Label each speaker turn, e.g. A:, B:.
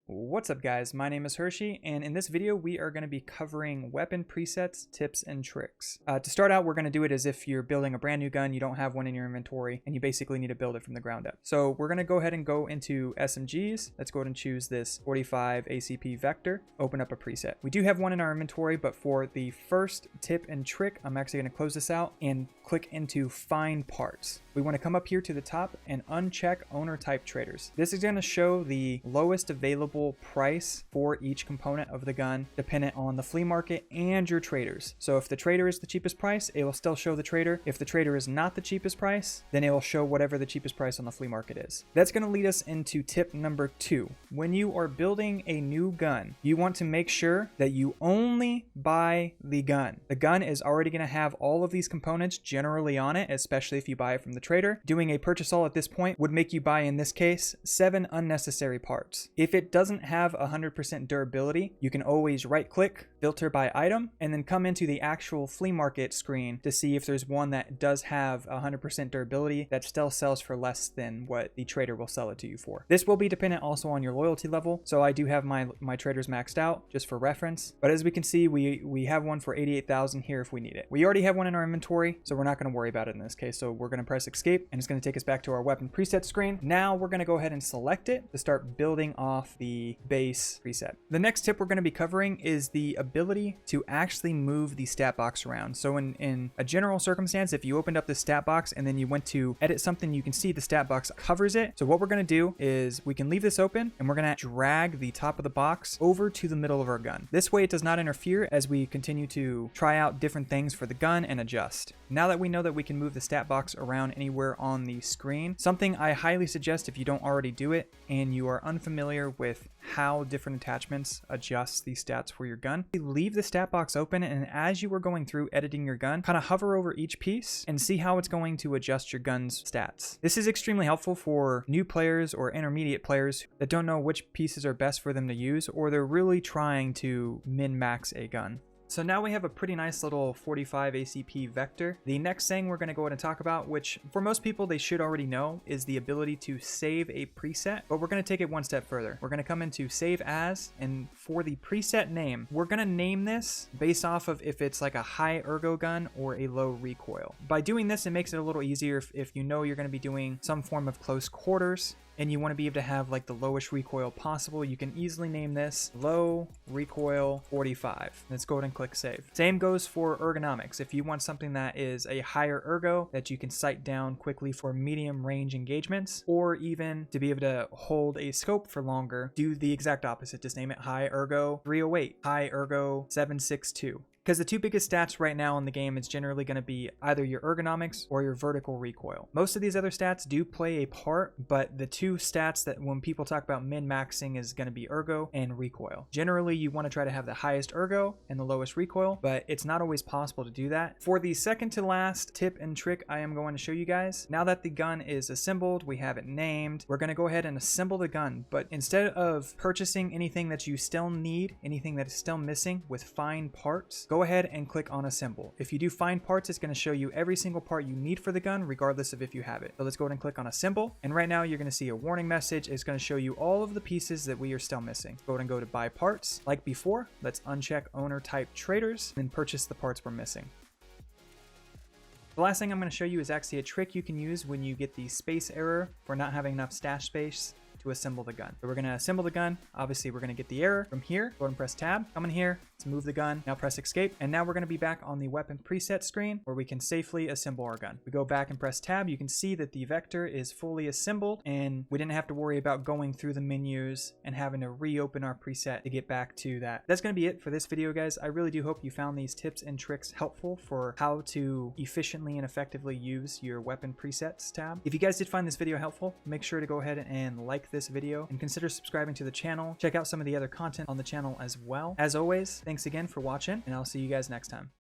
A: What's up guys, my name is Hershey, and in this video we are going to be covering weapon presets, tips, and tricks. To start out, we're going to do it as if you're building a brand new gun, you don't have one in your inventory, and you basically need to build it from the ground up. So we're going to go ahead and go into SMGs. Let's go ahead and choose this 45 ACP vector, open up a preset. We do have one in our inventory, but for the first tip and trick, I'm actually going to close this out and click into find parts. We want to come up here to the top and uncheck owner type traders. This is going to show the lowest available price for each component of the gun dependent on the flea market and your traders. So if the trader is the cheapest price, it will still show the trader. If the trader is not the cheapest price, then it will show whatever the cheapest price on the flea market is. That's going to lead us into tip number 2. When you are building a new gun, you want to make sure that you only buy the gun. The gun is already going to have all of these components generally on it, especially if you buy it from the trader. Doing a purchase all at this point would make you buy, in this case, 7 unnecessary parts. If it doesn't have 100% durability, you can always right click, filter by item, and then come into the actual flea market screen to see if there's one that does have 100% durability that still sells for less than what the trader will sell it to you for. This will be dependent also on your loyalty level, so I do have my traders maxed out just for reference, but as we can see, we have one for 88,000 here if we need it. We already have one in our inventory, so we're not going to worry about it in this case. So we're going to press escape, and it's going to take us back to our weapon preset screen. Now we're going to go ahead and select it to start building off the base preset. The next tip we're going to be covering is the ability to actually move the stat box around. So in a general circumstance, if you opened up the stat box and then you went to edit something, you can see the stat box covers it. So what we're going to do is we can leave this open, and we're going to drag the top of the box over to the middle of our gun. This way it does not interfere as we continue to try out different things for the gun and adjust. Now that we know that we can move the stat box around anywhere on the screen, something I highly suggest if you don't already do it and you are unfamiliar with how different attachments adjust the stats for your gun, leave the stat box open, and as you are going through editing your gun, kind of hover over each piece and see how it's going to adjust your gun's stats. This is extremely helpful for new players or intermediate players that don't know which pieces are best for them to use, or they're really trying to min-max a gun. So now we have a pretty nice little 45 ACP vector. The next thing we're going to go ahead and talk about, which for most people they should already know, is the ability to save a preset, but we're going to take it one step further. We're going to come into save as, and for the preset name, we're going to name this based off of if it's like a high ergo gun or a low recoil. By doing this, it makes it a little easier if you know you're going to be doing some form of close quarters and you want to be able to have like the lowest recoil possible. You can easily name this low recoil 45. Let's go ahead and click save. Same goes for ergonomics. If you want something that is a higher ergo that you can sight down quickly for medium range engagements, or even to be able to hold a scope for longer, do the exact opposite. Just name it high ergo 308, high ergo 762. Because the two biggest stats right now in the game is generally going to be either your ergonomics or your vertical recoil. Most of these other stats do play a part, but the two stats that when people talk about min-maxing is going to be ergo and recoil. Generally, you want to try to have the highest ergo and the lowest recoil, but it's not always possible to do that. For the second to last tip and trick I am going to show you guys, now that the gun is assembled, we have it named, we're going to go ahead and assemble the gun, but instead of purchasing anything that you still need, anything that is still missing with fine parts, go ahead and click on assemble. If you do find parts, it's going to show you every single part you need for the gun, regardless of if you have it. So let's go ahead and click on assemble. And right now you're going to see a warning message. It's going to show you all of the pieces that we are still missing. Go ahead and go to buy parts. Like before, let's uncheck owner type traders and purchase the parts we're missing. The last thing I'm going to show you is actually a trick you can use when you get the space error for not having enough stash space to assemble the gun. So we're going to assemble the gun. Obviously, we're going to get the error from here. Go ahead and press tab. Come in here. Let's move the gun. Now press escape. And now we're going to be back on the weapon preset screen where we can safely assemble our gun. We go back and press tab. You can see that the vector is fully assembled, and we didn't have to worry about going through the menus and having to reopen our preset to get back to that. That's going to be it for this video, guys. I really do hope you found these tips and tricks helpful for how to efficiently and effectively use your weapon presets tab. If you guys did find this video helpful, make sure to go ahead and like this video and consider subscribing to the channel. Check out some of the other content on the channel as well. As always, thanks again for watching, and I'll see you guys next time.